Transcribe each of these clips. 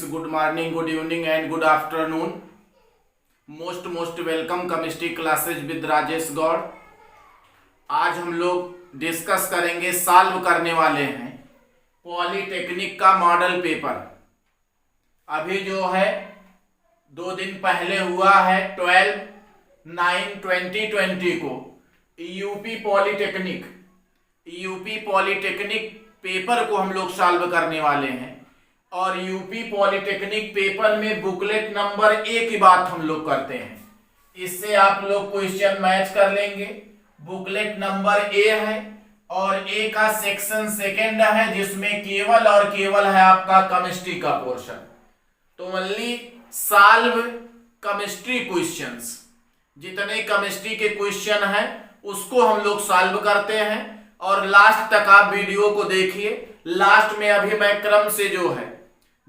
good morning, good evening and good afternoon. Most welcome chemistry classes with Rajesh Gaur. आज हम लोग discuss करेंगे, solve करने वाले हैं पॉलीटेक्निक का मॉडल पेपर। अभी जो है 2 दिन पहले हुआ है 12/9/2020 को यूपी पॉलीटेक्निक पेपर को हम लोग सॉल्व करने वाले हैं। और यूपी पॉलीटेक्निक पेपर में बुकलेट नंबर 1 की बात हम लोग करते हैं। इससे आप लोग क्वेश्चन मैच कर लेंगे। बुकलेट नंबर ए है और ए का सेक्शन सेकंड है, जिसमें केवल और केवल है आपका केमिस्ट्री का पोर्शन। तो ओनली सॉल्व केमिस्ट्री क्वेश्चंस, जितने केमिस्ट्री के क्वेश्चन हैं उसको हम लोग सॉल्व करते हैं। और लास्ट तक आप वीडियो को देखिए। लास्ट में अभी मैं क्रम से जो है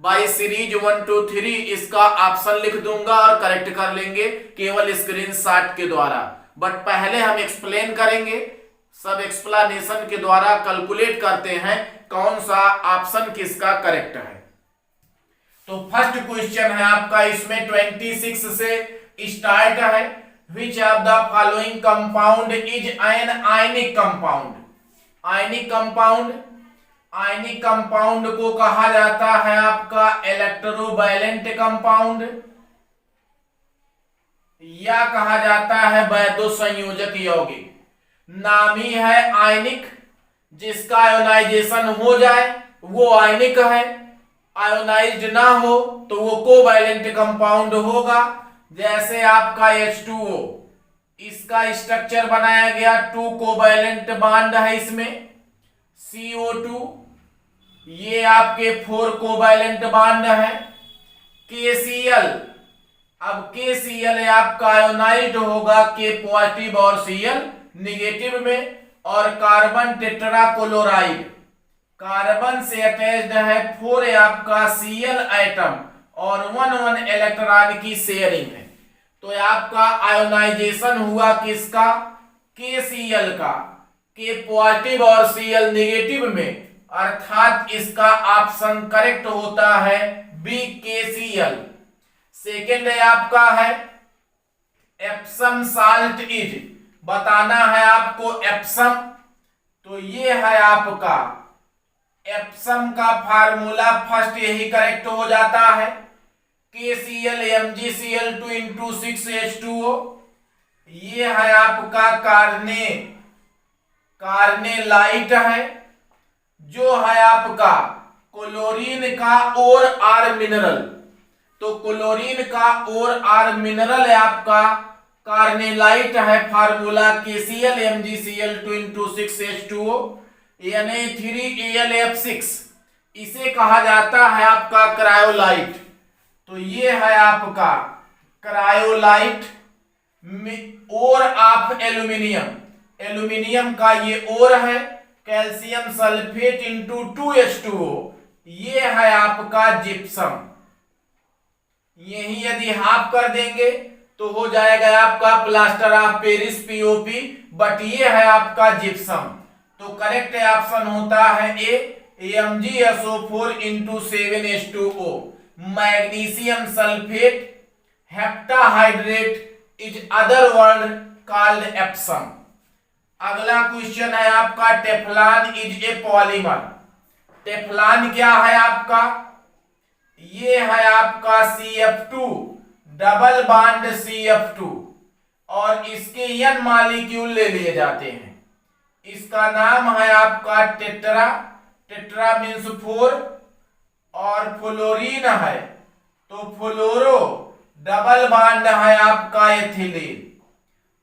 बाय सीरीज 1 2 3 इसका ऑप्शन लिख दूंगा और करेक्ट कर लेंगे केवल स्क्रीनशॉट के द्वारा। बट पहले हम एक्सप्लेन करेंगे, सब एक्सप्लेनेशन के द्वारा कैलकुलेट करते हैं कौन सा ऑप्शन किसका करेक्ट है। तो फर्स्ट क्वेश्चन है आपका, इसमें 26 से स्टार्ट है। Which of the following compound is an ionic compound. Ionic compound को कहा जाता है आपका इलेक्ट्रोवैलेंट कंपाउंड, या कहा जाता है वैद्य संयोजक यौगिक। नामी है आयनिक, जिसका आयोनाइजेशन हो जाए वो आयनिक है, आयोनाइज्ड ना हो तो वो कोवैलेंट कंपाउंड होगा। जैसे आपका H2O, इसका स्ट्रक्चर बनाया गया 2 कोवैलेंट बॉन्ड है इसमें। CO2 ये आपके 4 कोवैलेंट बॉन्ड है। KCl, अब KCl आपका आयोनाइज्ड होगा K पॉजिटिव और Cl निगेटिव में। और कार्बन टेट्राक्लोराइड, कार्बन से अटैच्ड है 4 आपका Cl एटम और 1 इलेक्ट्रॉन की शेयरिंग है। तो आपका आयोनाइजेशन हुआ किसका, KCl का, K पॉजिटिव और Cl निगेटिव में, अर्थात इसका ऑप्शन करेक्ट होता है बी KCl। सेकेंड है आपका है एप्सम साल्ट इज, बताना है आपको एप्सम। तो ये है आपका एप्सम का फार्मूला, फर्स्ट यही करेक्ट हो जाता है KCl MgCl2 into 6H2O। ये है आपका कार्नेलाइट है, जो है आपका क्लोरीन का और आर मिनरल। तो क्लोरीन का और आर मिनरल है आपका कार्नेलाइट है। Formula KCl MgCl2 into 6H2O Na3AlF6। इसे कहा जाता है आपका क्रायोलाइट। तो ये है आपका क्रायोलाइट और ऑफ एल्यूमिनियम का ये और है। कैल्शियम सल्फेट इंटू 2H2O, ये है आपका जिप्सम। यही यदि हाफ कर देंगे तो हो जाएगा आपका plaster of Paris POP, but ये है आपका जिप्सम। तो करेक्ट ऑप्शन होता है ए MgSO4 into 7H2O। Magnesium sulphate heptahydrate is other word called Epsom. अगला क्वेश्चन है आपका Teflon is a polymer. Teflon क्या है आपका, ये है आपका CF2 डबल बॉन्ड CF2 और इसके N मॉलिक्यूल ले लिए जाते हैं। इसका नाम है आपका टेट्रा मीन्स 4 और फ्लोरीन है तो फ्लोरो डबल बॉन्ड है आपका एथिलीन।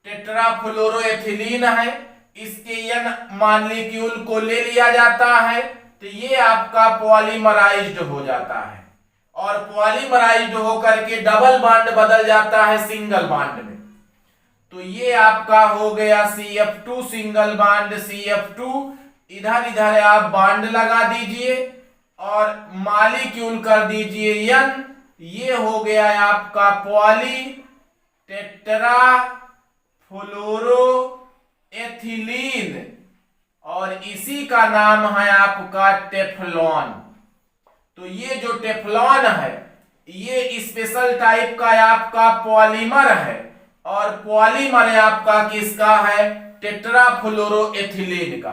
टेट्रा फ्लोरो एथिलीन है, इसके N मॉलिक्यूल को ले लिया जाता है तो ये आपका पॉलीमराइज्ड हो जाता है। और पॉलीमराइज्ड होकर के डबल बॉन्ड बदल जाता है सिंगल बॉन्ड में। तो ये आपका हो गया CF2 सिंगल बॉन्ड CF2। इधर आप बॉन्ड लगा दीजिए और मॉलिक्यूल कर दीजिए N। ये हो गया आपका पॉली टेट्रा फ्लोरो एथिलीन और इसी का नाम है आपका टेफ्लॉन। तो ये जो टेफ्लॉन है ये स्पेशल टाइप का आपका पॉलीमर है, और पॉलीमर है आपका किसका है? टेट्राफ्लोरोएथिलीन का।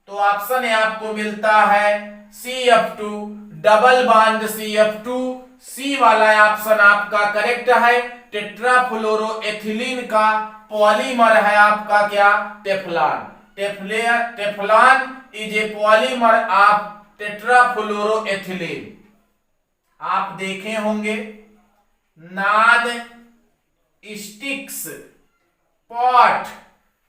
तो ऑप्शन है आपको मिलता है CF2 डबल बॉन्ड CF2, सी वाला ऑप्शन आपका करेक्ट है। टेट्राफ्लोरोएथिलीन का पॉलीमर है आपका क्या? Teflon. Teflon is a polymer of tetrafluoroethylene. आप देखे होंगे non sticks pot,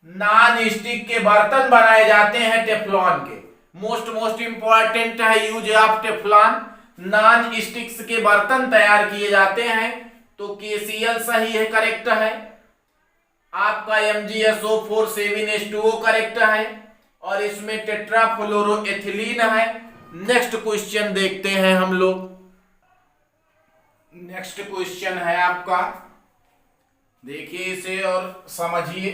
non stick के बर्तन बनाए जाते हैं टेफ्लॉन के। मोस्ट इंपॉर्टेंट है use of Teflon. Non sticks के बर्तन तैयार किए जाते हैं, तो KCl सही है, करेक्ट है। आपका MgSO4 करेक्ट है, और इसमें टेट्राफ्लोरोएथिलीन है। नेक्स्ट क्वेश्चन देखते हैं हम लोग। नेक्स्ट क्वेश्चन है आपका, देखिए इसे और समझिए।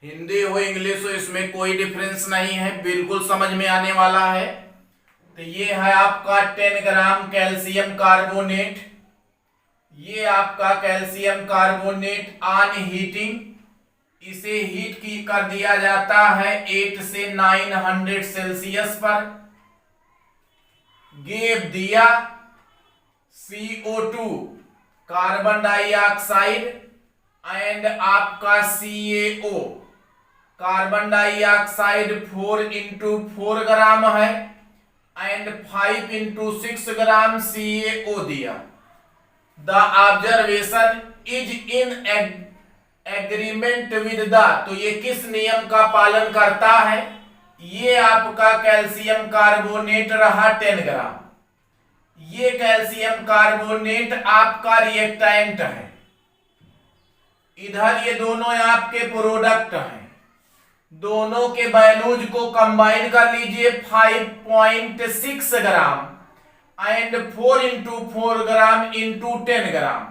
हिंदी हो इंग्लिश हो इसमें कोई डिफरेंस नहीं है, बिल्कुल समझ में आने वाला है। तो ये है आपका 10 ग्राम कैल्शियम कार्बोनेट। ये आपका कैल्शियम कार्बोनेट ऑन हीटिंग, इसे हीट की कर दिया जाता है 8 से 900 सेल्सियस पर। गेव दिया CO2 कार्बन डाइऑक्साइड एंड आपका CaO कार्बन डाइऑक्साइड 4 × 4 ग्राम है, एंड 5 × 6 ग्राम CaO दिया। The observation is in agreement with the, तो ये किस नियम का पालन करता है? ये आपका कैल्शियम कार्बोनेट रहा 10 ग्राम। ये कैल्शियम कार्बोनेट आपका रिएक्टेंट है, इधर ये दोनों आपके प्रोडक्ट हैं। दोनों के वैल्यूज को कंबाइन कर लीजिए, 5.6 ग्राम एंड 4 × 4 ग्राम इंटू 10 ग्राम।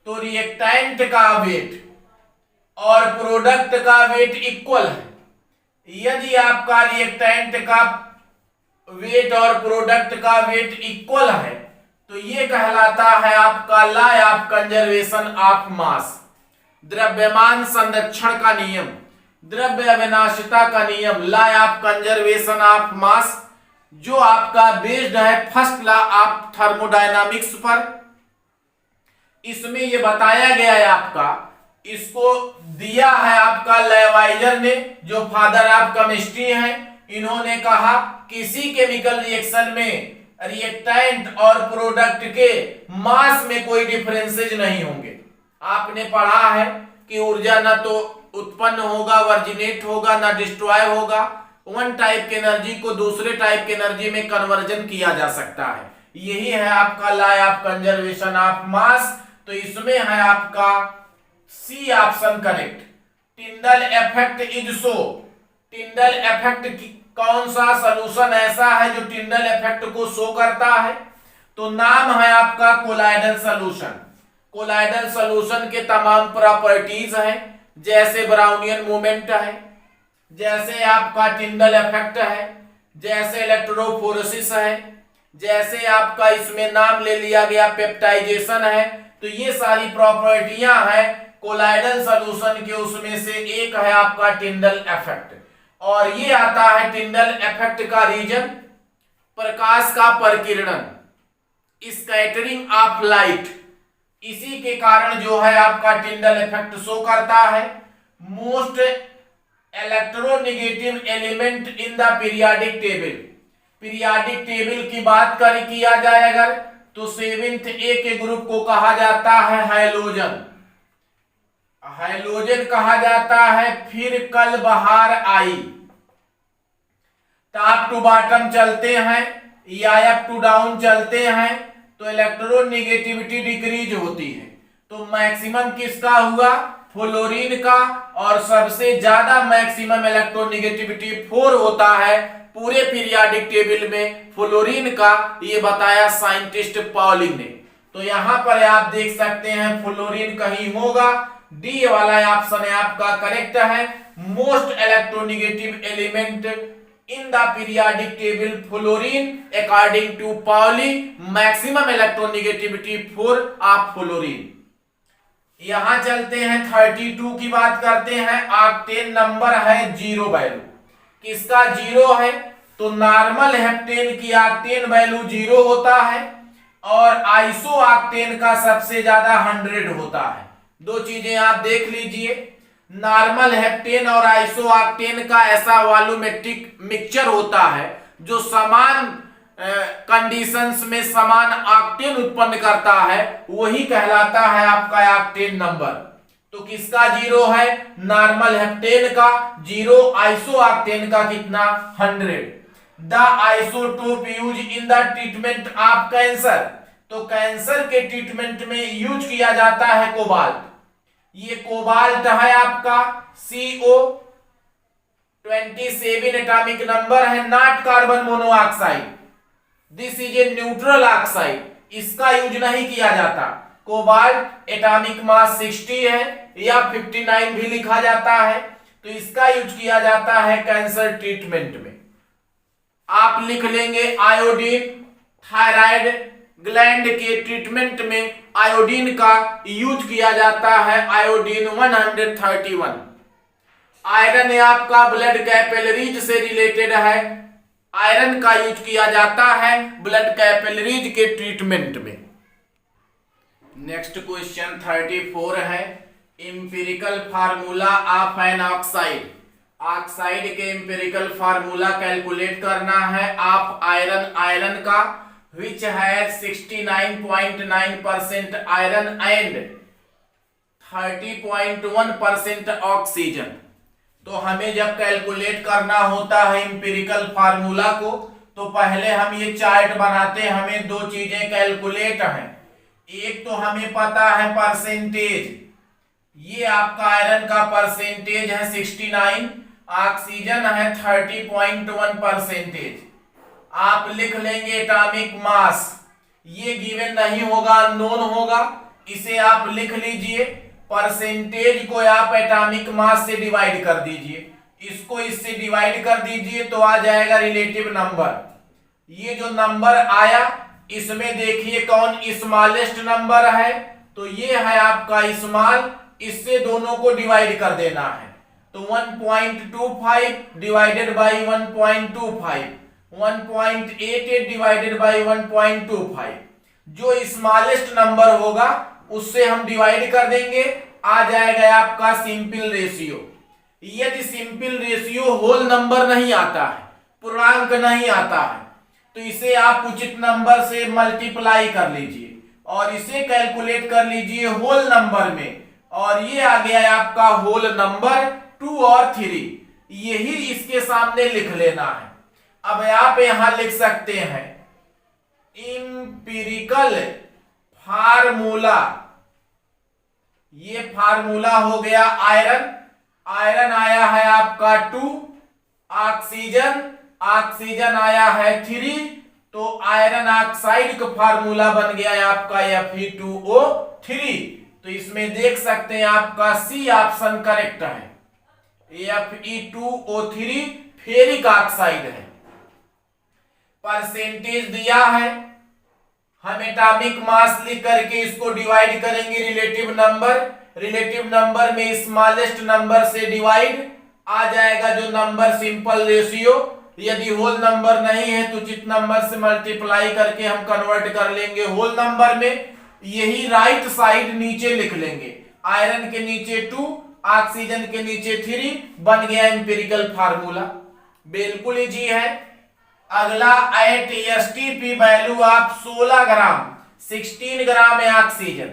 तो रिएक्टेंट का वेट और प्रोडक्ट का वेट इक्वल है। यदि आपका रिएक्टेंट का वेट और प्रोडक्ट का वेट इक्वल है, तो ये कहलाता है आपका लॉ ऑफ कंजर्वेशन ऑफ मास, द्रव्यमान संरक्षण का नियम, द्रव्य अविनाशिता का नियम, लॉ ऑफ कंजर्वेशन ऑफ मास, जो आपका बेस्ड है फर्स्ट लॉ ऑफ थर्मोडायनामिक्स पर। इसमें ये बताया गया है आपका, इसको दिया है आपका लेवाइजर ने, जो फादर ऑफ केमिस्ट्री हैं। इन्होंने कहा किसी केमिकल रिएक्शन में रिएक्टेंट और प्रोडक्ट के मास में कोई डिफरेंसेज नहीं होंगे। आपने पढ़ा है कि ऊर्जा ना तो उत्पन्न होगा, वर्जिनेट होगा, ना डिस्ट्रॉय होगा। वन टाइप की एनर्जी को दूसरे टाइप की एनर्जी में कन्वर्जन किया जा सकता है। यही है आपका law of conservation of mass. तो इसमें है आपका C option correct. Tyndall effect is show. Tyndall effect कौन सा सॉल्यूशन ऐसा है जो टिंडल इफेक्ट को शो करता है? तो नाम है आपका कोलाइडल सॉल्यूशन। कोलाइडल सॉल्यूशन के तमाम प्रॉपर्टीज हैं, जैसे ब्राउनियन मूवमेंट है, जैसे आपका टिंडल इफेक्ट है, जैसे इलेक्ट्रोफोरेसिस है, जैसे आपका इसमें नाम ले लिया गया पेप्टाइजेशन है। तो ये सारी प्रॉपर्टियां हैं कोलाइडल सॉल्यूशन के, उसमें से एक है आपका टिंडल इफेक्ट। और ये आता है टिंडल इफेक्ट का रीजन, प्रकाश का प्रकीर्णन, स्कैटरिंग ऑफ लाइट। इसी के कारण जो है आपका टिंडल इफेक्ट शो करता है। Most electronegative element in the periodic table. Periodic table की बात किया जाए अगर, तो 7th A के ग्रुप को कहा जाता है हैलोजन। हैलोजन कहा जाता है। फिर कल बहार आई, टॉप टू बॉटम चलते हैं या अप टू डाउन चलते हैं, तो इलेक्ट्रोनेगेटिविटी डिक्रीज होती है। तो मैक्सिमम किसका हुआ? फ्लोरीन का, और सबसे ज्यादा मैक्सिमम इलेक्ट्रोनेगेटिविटी 4 होता है पूरे पीरियोडिक टेबल में, फ्लोरीन का। ये बताया साइंटिस्ट पॉलिंग ने। तो यहां पर आप देख सकते हैं फ्लोरीन कहीं होगा। डी वाला ऑप्शन है आपका करेक्ट है। Most electronegative element in the periodic table fluorine according to Pauli maximum electronegativity for of fluorine। यहां चलते हैं 32 की बात करते हैं। ऑक्टेन नंबर है 0 वैल्यू, किसका 0 है? तो नॉर्मल हेप्टेन की ऑक्टेन वैल्यू 0 होता है और आइसो ऑक्टेन का सबसे ज्यादा 100 होता है। दो चीजें आप देख लीजिए, नॉर्मल हेप्टेन और आइसो ऑक्टेन का ऐसा वॉल्यूमेट्रिक मिक्सचर होता है जो समान कंडीशंस में समान ऑक्टेन उत्पन्न करता है, वही कहलाता है आपका ऑक्टेन नंबर। तो किसका 0 है? नॉर्मल हेप्टेन का 0, आइसो ऑक्टेन का कितना? 100। The isotope use in the treatment of cancer, तो कैंसर के ट्रीटमेंट में यूज किया जाता है कोबाल्ट। ये कोबाल्ट है आपका CO 27 एटॉमिक नंबर है, not carbon monoxide. This is a neutral oxide, इसका यूज नहीं किया जाता। कोबाल्ट एटॉमिक मास 60 है या 59 भी लिखा जाता है, तो इसका यूज किया जाता है कैंसर ट्रीटमेंट में। आप लिख लेंगे आयोडीन, थायराइड ग्लैंड के ट्रीटमेंट में आयोडीन का यूज किया जाता है, आयोडीन 131। आयरन है आपका ब्लड कैपिलरीज से रिलेटेड है, आयरन का यूज किया जाता है ब्लड कैपिलरीज के ट्रीटमेंट में। नेक्स्ट क्वेश्चन 34 है, empirical formula of an oxide. Oxide के इंपिरिकल फार्मूला कैलकुलेट करना है ऑफ आयरन का, which has 69.9% iron and 30.1% oxygen. तो हमें जब कैलकुलेट करना होता है इंपिरिकल फार्मूला को, तो पहले हम ये चार्ट बनाते हैं। हमें दो चीजें कैलकुलेट हैं, एक तो हमें पता है परसेंटेज, ये आपका आयरन का परसेंटेज है 69, ऑक्सीजन है 30.1%। आप लिख लेंगे एटॉमिक मास, ये गिवन नहीं होगा, अननोन होगा, इसे आप लिख लीजिए। परसेंटेज को आप एटॉमिक मास से डिवाइड कर दीजिए, इसको इससे डिवाइड कर दीजिए तो आ जाएगा रिलेटिव नंबर। ये जो नंबर आया इसमें देखिए कौन स्मॉलेस्ट नंबर है, तो ये है आपका स्मॉल, इससे दोनों को डिवाइड कर देना है। तो 1.25 डिवाइडेड बाई 1.25, 1.88 डिवाइडेड बाई 1.25, जो स्मॉलेस्ट नंबर होगा उससे हम डिवाइड कर देंगे, आ जाएगा आपका सिंपल रेशियो। यदि सिंपल रेशियो होल नंबर नहीं आता है, पूर्णांक नहीं आता है, तो इसे आप उचित नंबर से मल्टीप्लाई कर लीजिए और इसे कैलकुलेट कर लीजिए होल नंबर में, और ये आ गया है आपका होल नंबर 2 और 3, यही इसके सामने लिख लेना है। अब आप यहां लिख सकते हैं इंपिरिकल फार्मूला, ये फार्मूला हो गया आयरन, आयरन आया है आपका 2, ऑक्सीजन आया है 3, तो आयरन ऑक्साइड का फार्मूला बन गया है आपका Fe2O3। तो इसमें देख सकते हैं आपका सी ऑप्शन करेक्ट है, Fe2O3 फेरिक ऑक्साइड है। परसेंटेज दिया है, हम एटॉमिक मास लिख करके इसको डिवाइड करेंगे रिलेटिव नंबर में स्मॉलेस्ट नंबर से डिवाइड, आ जाएगा जो नंबर सिंपल रेशियो। यदि होल नंबर नहीं है तो उचित नंबर से मल्टीप्लाई करके हम कन्वर्ट कर लेंगे होल नंबर में। यही राइट साइड नीचे लिख लेंगे, आयरन के नीचे 2, ऑक्सीजन के नीचे 3, बन गया एम्पिरिकल फार्मूला। बिल्कुल इजी है। अगला एट एसटीपी वैल्यू आप 16 ग्राम, 16 ग्राम है ऑक्सीजन,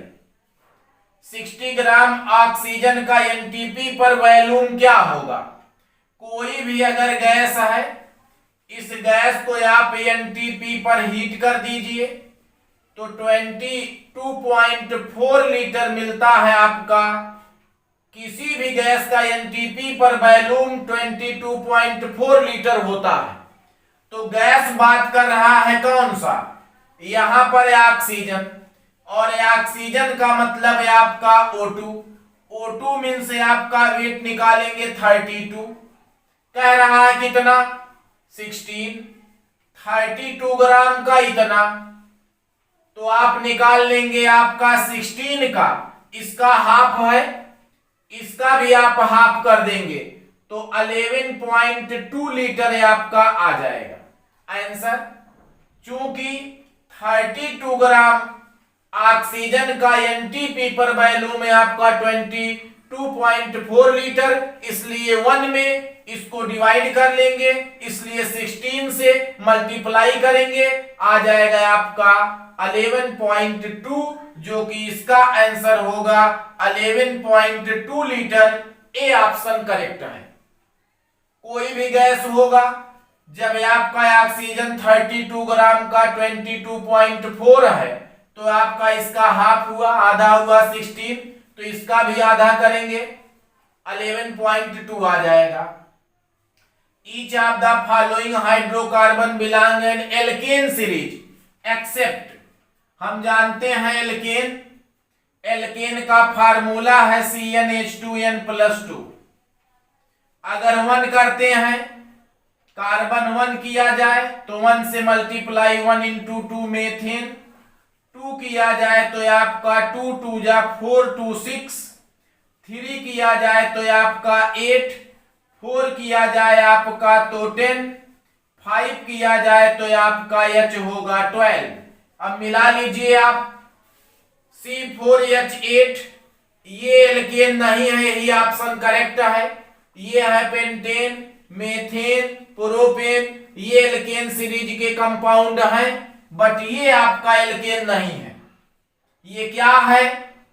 60 ग्राम ऑक्सीजन का एनटीपी पर वैल्यूम क्या होगा? कोई भी अगर गैस है, इस गैस को आप एनटीपी पर हीट कर दीजिए तो 22.4 लीटर मिलता है आपका। किसी भी गैस का एनटीपी पर वैल्यूम 22.4 लीटर होता है। तो गैस बात कर रहा है कौन सा? यहां पर ऑक्सीजन, और ऑक्सीजन का मतलब है आपका O2। O2 मीन से आपका वेट निकालेंगे 32, कह रहा है कितना? 16, 32 ग्राम का इतना, तो आप निकाल लेंगे आपका 16 का, इसका हाफ है, इसका भी आप हाफ कर देंगे तो 11.2 लीटर आपका आ जाएगा आंसर। चूंकि 32 ग्राम ऑक्सीजन का एनटीपी पर वैल्यू में आपका 22.4 लीटर, इसलिए 1 में इसको डिवाइड कर लेंगे, इसलिए 16 से मल्टीप्लाई करेंगे, आ जाएगा आपका 11.2, जो कि इसका आंसर होगा 11.2 लीटर। ए ऑप्शन करेक्ट है। कोई भी गैस होगा, जब आपका ऑक्सीजन 32 ग्राम का 22.4 है तो आपका इसका हाफ हुआ, आधा हुआ 16, तो इसका भी आधा करेंगे 11.2 आ जाएगा। Each of the following hydrocarbon belong in alkane series except, हम जानते हैं एल्केन, एल्केन का फार्मूला है CnH2n+2। अगर 1 करते हैं, कार्बन 1 किया जाए तो 1 से मल्टीप्लाई 1 इंटू 2 मेथेन, 2 किया जाए तो आपका 2 2 जा 4 2 6, 3 किया जाए तो आपका 8, 4 किया जाए आपका तो 10, 5 किया जाए तो आपका H होगा 12। अब मिला लीजिए आप C4H8, ये एल्केन नहीं है, यही ऑप्शन करेक्ट है। ये है पेंटेन, मेथेन, प्रोपेन, ये एल्केन सीरीज के कंपाउंड हैं, बट ये आपका एल्केन नहीं है। ये क्या है?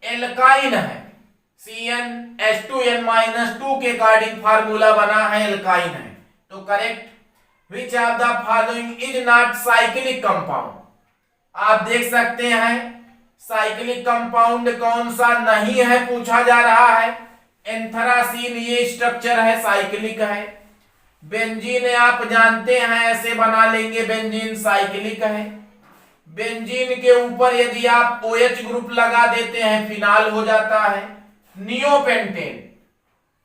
एल्काइन है। CnH2n-2 के अकॉर्डिंग फार्मूला बना है, एल्काइन है। तो correct. Which of the following is not cyclic compound, आप देख सकते हैं साइक्लिक कंपाउंड कौन सा नहीं है पूछा जा रहा है। एंथ्रासीन, ये स्ट्रक्चर है, साइक्लिक है। बेंजीन आप जानते हैं, ऐसे बना लेंगे, बेंजीन साइक्लिक है। बेंजीन के ऊपर यदि आप OH ग्रुप लगा देते हैं, फिनाल हो जाता है। नियोपेंटेन,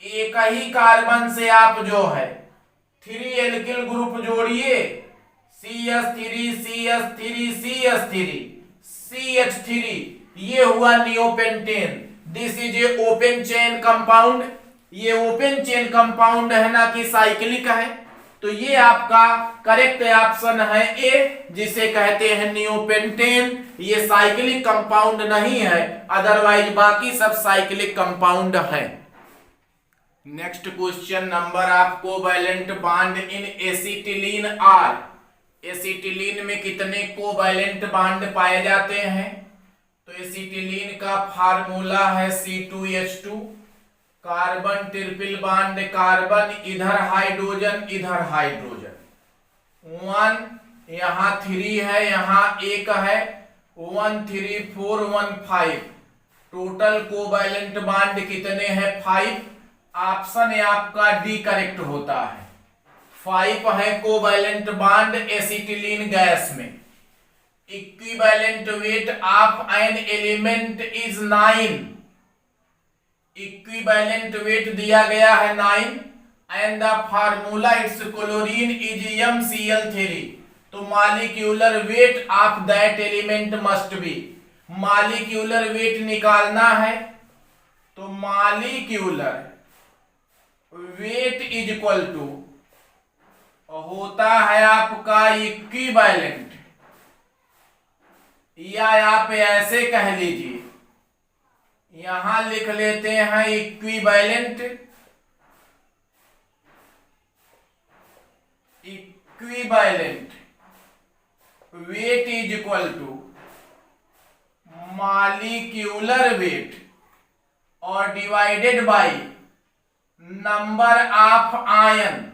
एक ही कार्बन से आप जो है 3 एल्किल ग्रुप जोड़िए, CH3 CH3 CH3 CH3, ये हुआ neopentane. This is a open chain compound, ये ओपन चेन कंपाउंड है, ना कि साइक्लिक है। तो ये आपका करेक्ट ऑप्शन है ए, जिसे कहते हैं नियोपेंटेन। ये साइक्लिक कंपाउंड नहीं है, अदरवाइज बाकी सब साइक्लिक कंपाउंड है। नेक्स्ट क्वेश्चन नंबर आपको covalent bond in acetylene are, acetylene में कितने कोवैलेंट बॉन्ड पाए जाते हैं? तो एसिटिलीन का फार्मूला है C2H2, carbon triple bond, carbon इधर हाइड्रोजन इधर हाइड्रोजन, 1 यहाँ 3 है, यहाँ 1 है, 1 3 4 1 5, टोटल कोवैलेंट बॉन्ड कितने हैं? 5। ऑप्शन आपका डी करेक्ट होता है, 5 है कोवैलेंट बॉन्ड एसिटिलीन गैस में। Equivalent weight of an element is 9, equivalent weight दिया गया है 9, and the formula its chlorine is MCl3, तो molecular weight of that element must be, molecular weight निकालना है तो molecular weight is equal to होता है आपका इक्विवेलेंट, या आप ऐसे कह लीजिए, यहां लिख लेते हैं equivalent, equivalent weight is equal to molecular weight और divided by number of ion.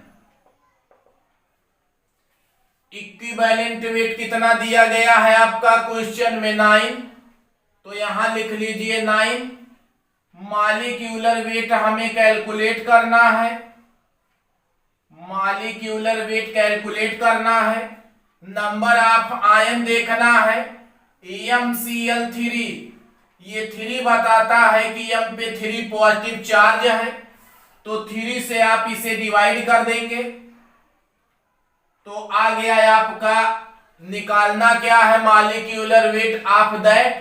Equivalent weight कितना दिया गया है आपका क्वेश्चन में? 9, तो यहां लिख लीजिए 9। मॉलिक्यूलर वेट हमें कैलकुलेट करना है, मॉलिक्यूलर वेट कैलकुलेट करना है, नंबर ऑफ आयन देखना है। MCl3, ये 3 बताता है कि M पे 3 पॉजिटिव चार्ज है, तो 3 से आप इसे डिवाइड कर देंगे, तो आ गया है आपका, निकालना क्या है मॉलिक्यूलर वेट ऑफ दैट,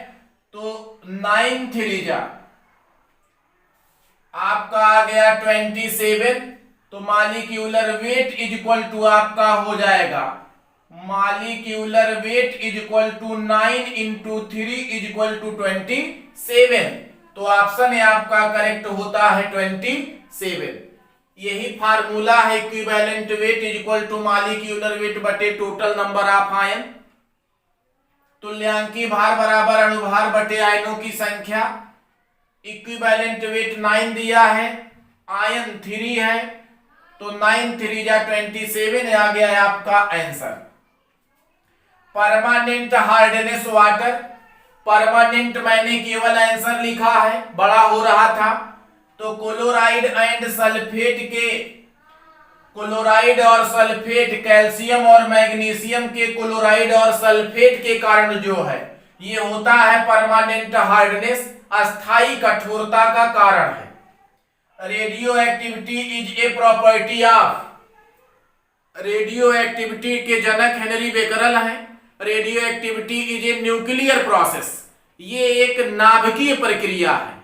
तो 9 3 जा आपका आ गया 27, तो molecular weight is equal to आपका हो जाएगा, molecular weight is equal to 9 into 3 is equal to 27। तो ऑप्शन है आपका करेक्ट होता है 27। यही फार्मूला है equivalent weight is equal to molecular weight बटे टोटल नंबर ऑफ आयन। तुल्यांकी भार बराबर अणुभार बटे आयनों की संख्या। इक्विवेलेंट वेट 9 दिया है, आयन 3 है, तो 9 3 जा 27 आ गया है आपका answer. Permanent hardness water, permanent मैंने केवल आंसर लिखा है, बड़ा हो रहा था, तो क्लोराइड एंड सल्फेट के, क्लोराइड और सल्फेट, कैल्शियम और मैग्नीशियम के क्लोराइड और सल्फेट के कारण जो है ये होता है परमानेंट हार्डनेस, अस्थाई कठोरता का कारण है। Radio activity is a property of, radio activity के जनक हेनरी बेकरल हैं। Radio activity is a nuclear process, ये एक नाभिकीय प्रक्रिया है,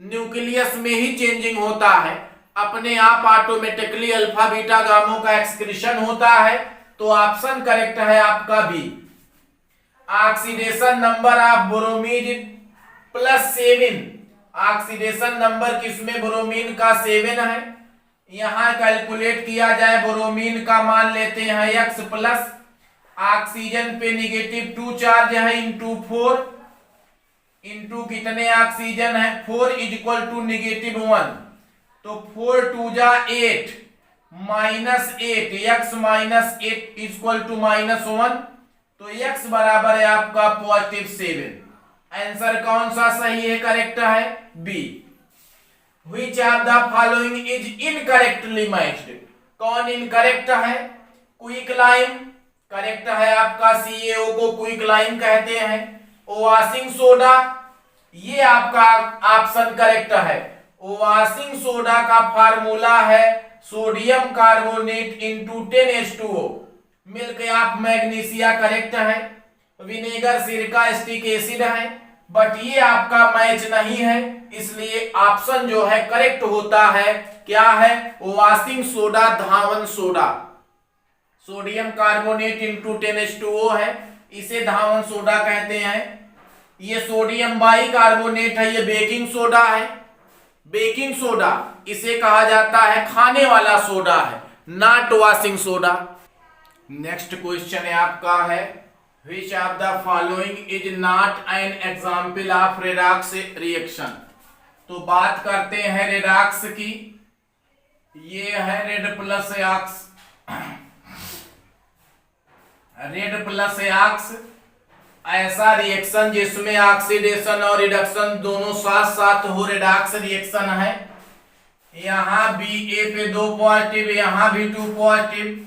न्यूक्लियस में ही चेंजिंग होता है, अपने आप ऑटोमेटिकली अल्फा बीटा गामों का एक्सक्रीशन होता है। तो ऑप्शन करेक्ट है आपका B. Oxidation number of bromine +7, oxidation number किसमें ब्रोमीन का 7 है। यहां कैलकुलेट किया जाए, ब्रोमीन का मान लेते हैं X+, ऑक्सीजन पे -2 चार्ज है इंटू 4, इंटू कितने ऑक्सीजन है 4 इज इक्वल टू -1, तो 4 2 जा 8 -8, x -8 इज इक्वल टू -1, तो x बराबर है आपका +7। आंसर कौन सा सही है, करेक्ट है B. Which of the following is incorrectly matched, कौन इनकरेक्ट है। क्विक लाइम करेक्ट है आपका, CaO को क्विक लाइम कहते हैं। वॉशिंग सोडा, ये आपका ऑप्शन करेक्ट है। वॉशिंग सोडा का फार्मूला है sodium carbonate into 10H2O। Milk of magnesia correct है। विनेगर सिरका एसिटिक एसिड है, बट ये आपका मैच नहीं है, इसलिए ऑप्शन जो है करेक्ट होता है क्या है, वॉशिंग सोडा, धावन soda. Sodium carbonate into 10H2O है, इसे धावन सोडा कहते हैं। ये सोडियम बाई कार्बोनेट है, ये बेकिंग सोडा है। बेकिंग सोडा इसे कहा जाता है खाने वाला सोडा है, not washing soda. Next question है आपका है, which of the following is not an example of redox reaction. तो बात करते हैं रेडॉक्स की। ये है red plus ox, red plus ox, ऐसा रिएक्शन जिसमें ऑक्सीडेशन और रिडक्शन दोनों साथ साथ हो, रेडॉक्स रिएक्शन है। यहाँ Ba पे 2 पॉजिटिव, यहाँ भी 2 positive,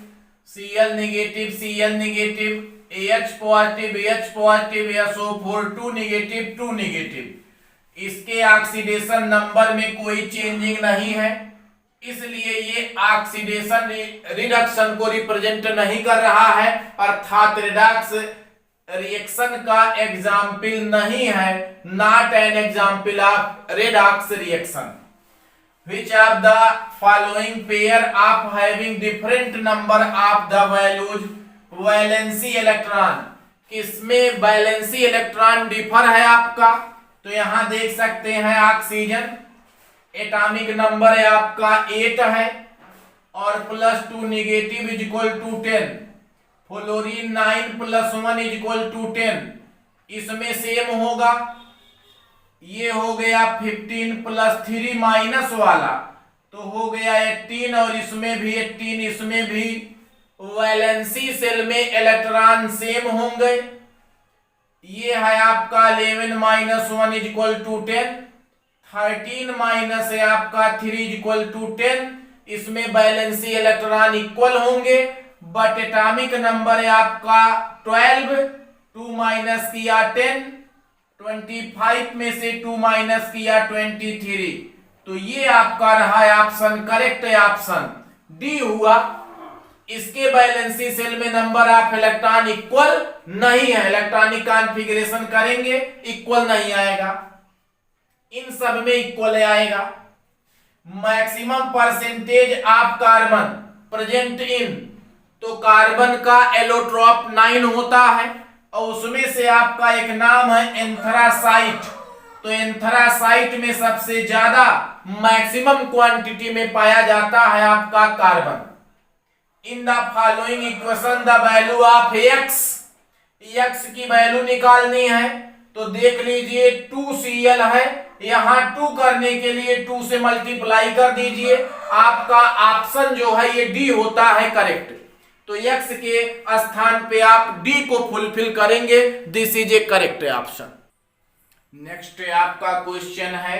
Cl negative, Cl negative, AH positive, AH positive, SO4 2 negative, 2 negative. इसके ऑक्सीडेशन नंबर में कोई चेंजिंग नहीं है, इसलिए ये ऑक्सीडेशन रिडक्शन को रिप्रेजेंट नहीं कर रहा है, अर्थात रेडॉक्स रिएक्शन का एग्जाम्पल नहीं है, not an example of redox reaction. Which of the following pair of having different number of the values valency electron, किसमें वैलेंसी इलेक्ट्रॉन डिफर है आपका। तो यहां देख सकते हैं ऑक्सीजन एटॉमिक नंबर है आपका 8 है और +2 negative is equal to 10। Fluorine 9 + 1 is equal to 10, इसमें सेम होगा। ये हो गया 15 + 3 माइनस वाला, तो हो गया 18, और इसमें भी 18, इसमें भी वैलेंसी सेल में इलेक्ट्रॉन सेम होंगे। ये है आपका 11 - 1 इज इक्वल टू 10, 13 माइनस है आपका 3 इज इक्वल टू 10, इसमें वैलेंसी इलेक्ट्रॉन इक्वल होंगे, बट एटॉमिक नंबर है आपका 12, 2 माइनस किया 10, 25 में से 2 माइनस किया 23, तो ये आपका रहा है ऑप्शन करेक्ट है, ऑप्शन डी हुआ। इसके वैलेंसी सेल में नंबर ऑफ इलेक्ट्रॉन इक्वल नहीं है, इलेक्ट्रॉनिक कॉन्फ़िगरेशन करेंगे इक्वल नहीं आएगा, इन सब में इक्वल आएगा। Maximum percentage of carbon present in, तो कार्बन का एलोट्रॉप 9 होता है और उसमें से आपका एक नाम है एंथ्रासाइट, तो एंथ्रासाइट में सबसे ज्यादा मैक्सिमम क्वांटिटी में पाया जाता है आपका carbon. In the following equation the value of x, x की वैल्यू निकालनी है तो देख लीजिए 2Cl है, यहां 2 करने के लिए 2 से मल्टीप्लाई कर दीजिए, आपका ऑप्शन जो है ये डी होता है करेक्ट। तो एक्स के स्थान पे आप डी को फुलफिल करेंगे, this is A correct option. Next आपका क्वेश्चन है,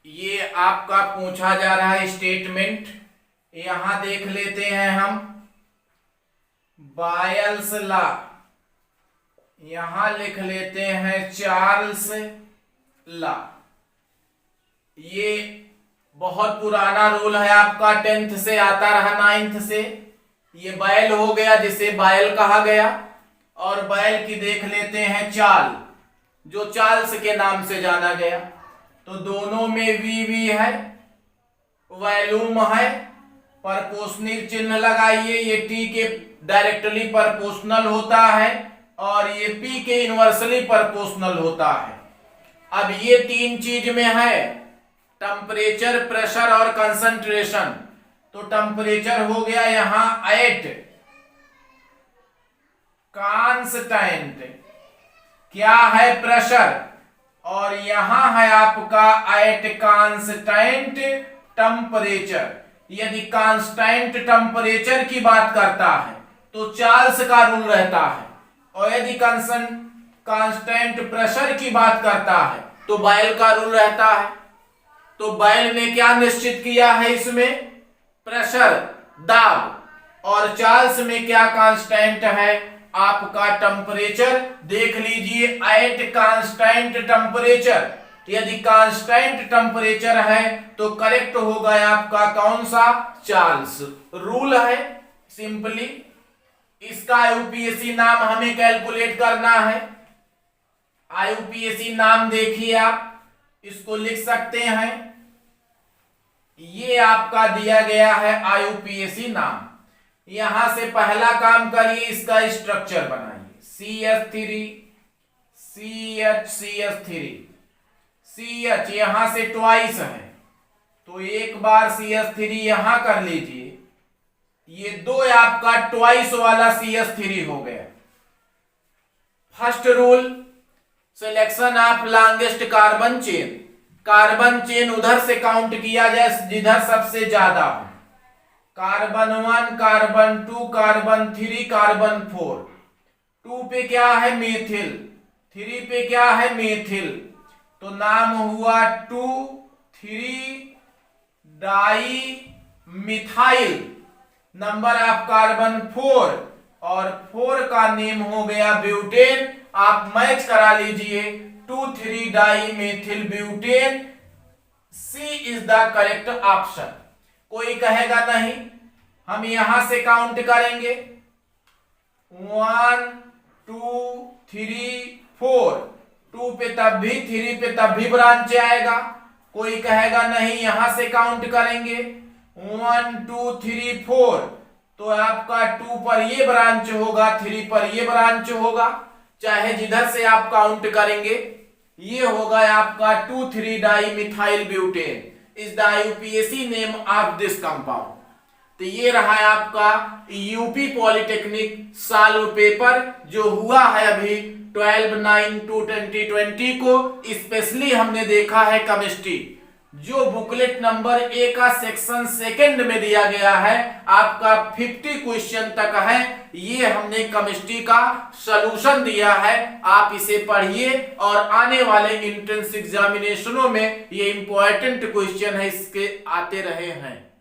ये आपका पूछा जा रहा है स्टेटमेंट, यहां देख लेते हैं हम बायल्स लॉ, यहां लिख लेते हैं चार्ल्स लॉ। ये बहुत पुराना रूल है आपका, 10th से आता रहा 9th से। ये बैल हो गया जिसे बायल कहा गया, और बैल की देख लेते हैं चाल, जो चार्ल्स के नाम से जाना गया। तो दोनों में वी है, वॉल्यूम है, परपोर्शनल चिन्ह लगाइए, ये टी के डायरेक्टली परपोर्शनल होता है और ये पी के इनवर्सली परपोर्शनल होता है। अब ये 3 चीज में है, टेम्परेचर, प्रेशर और कंसंट्रेशन। तो टेम्परेचर हो गया यहां 8 कांस्टेंट, क्या है प्रेशर, और यहां है आपका 8 कांस्टेंट टेम्परेचर। यदि कांस्टेंट टेम्परेचर की बात करता है तो चार्ल्स का रूल रहता है, और यदि कांस्टेंट प्रेशर की बात करता है तो बायल का रूल रहता है। तो बायल ने क्या निश्चित किया है इसमें, प्रेशर, दाब, और चार्ल्स में क्या कांस्टेंट है आपका टेम्परेचर। देख लीजिए 8 कांस्टेंट टेम्परेचर, यदि कांस्टेंट टेम्परेचर है तो करेक्ट होगा आपका कौन सा, चार्ल्स रूल है। सिंपली इसका आईयूपीएसी नाम हमें कैलकुलेट करना है। आईयूपीएसी नाम देखिए आप, इसको लिख सकते हैं, ये आपका दिया गया है आईयूपीएसी नाम। यहां से पहला काम करिए, इसका स्ट्रक्चर बनाइए, CH3 CH CH यहां से ट्वाइस है, तो एक बार CH3 यहां कर लीजिए, ये 2 आपका ट्वाइस वाला CH3 हो गया। First rule, selection of longest carbon chain, carbon chain उधर से काउंट किया जाए जिधर सबसे ज्यादा हो, कार्बन 1, कार्बन 2, कार्बन 3, कार्बन 4। 2 पे क्या है मेथिल, 3 पे क्या है मेथिल, तो नाम हुआ 2,3 di methyl. Number of carbon 4 और 4 का नेम हो गया ब्यूटेन। आप मैच करा लीजिए, 2,3 dimethyl butane, C is the correct option. कोई कहेगा नहीं, हम यहां से काउंट करेंगे 1 2 3 4, 2 पे तब भी, 3 पे तब भी ब्रांच आएगा। कोई कहेगा नहीं, यहां से काउंट करेंगे 1 2 3 4, तो आपका 2 पर ये ब्रांच होगा, 3 पर ये ब्रांच होगा, चाहे जिधर से आप काउंट करेंगे। ये होगा आपका 2,3 di methyl butane is the IUPAC name of this compound. तो ये रहा है आपका यूपी पॉलिटेक्निक सॉल्व पेपर जो हुआ है अभी 12/9/2020 को। स्पेशली हमने देखा है केमिस्ट्री, जो बुकलेट नंबर 1 का सेक्शन 2 में दिया गया है, आपका 50 क्वेश्चन तक है। ये हमने केमिस्ट्री का सॉल्यूशन दिया है, आप इसे पढ़िए और आने वाले एंट्रेंस एग्जामिनेशनों में ये इंपॉर्टेंट क्वेश्चन है, इसके आते रहे हैं।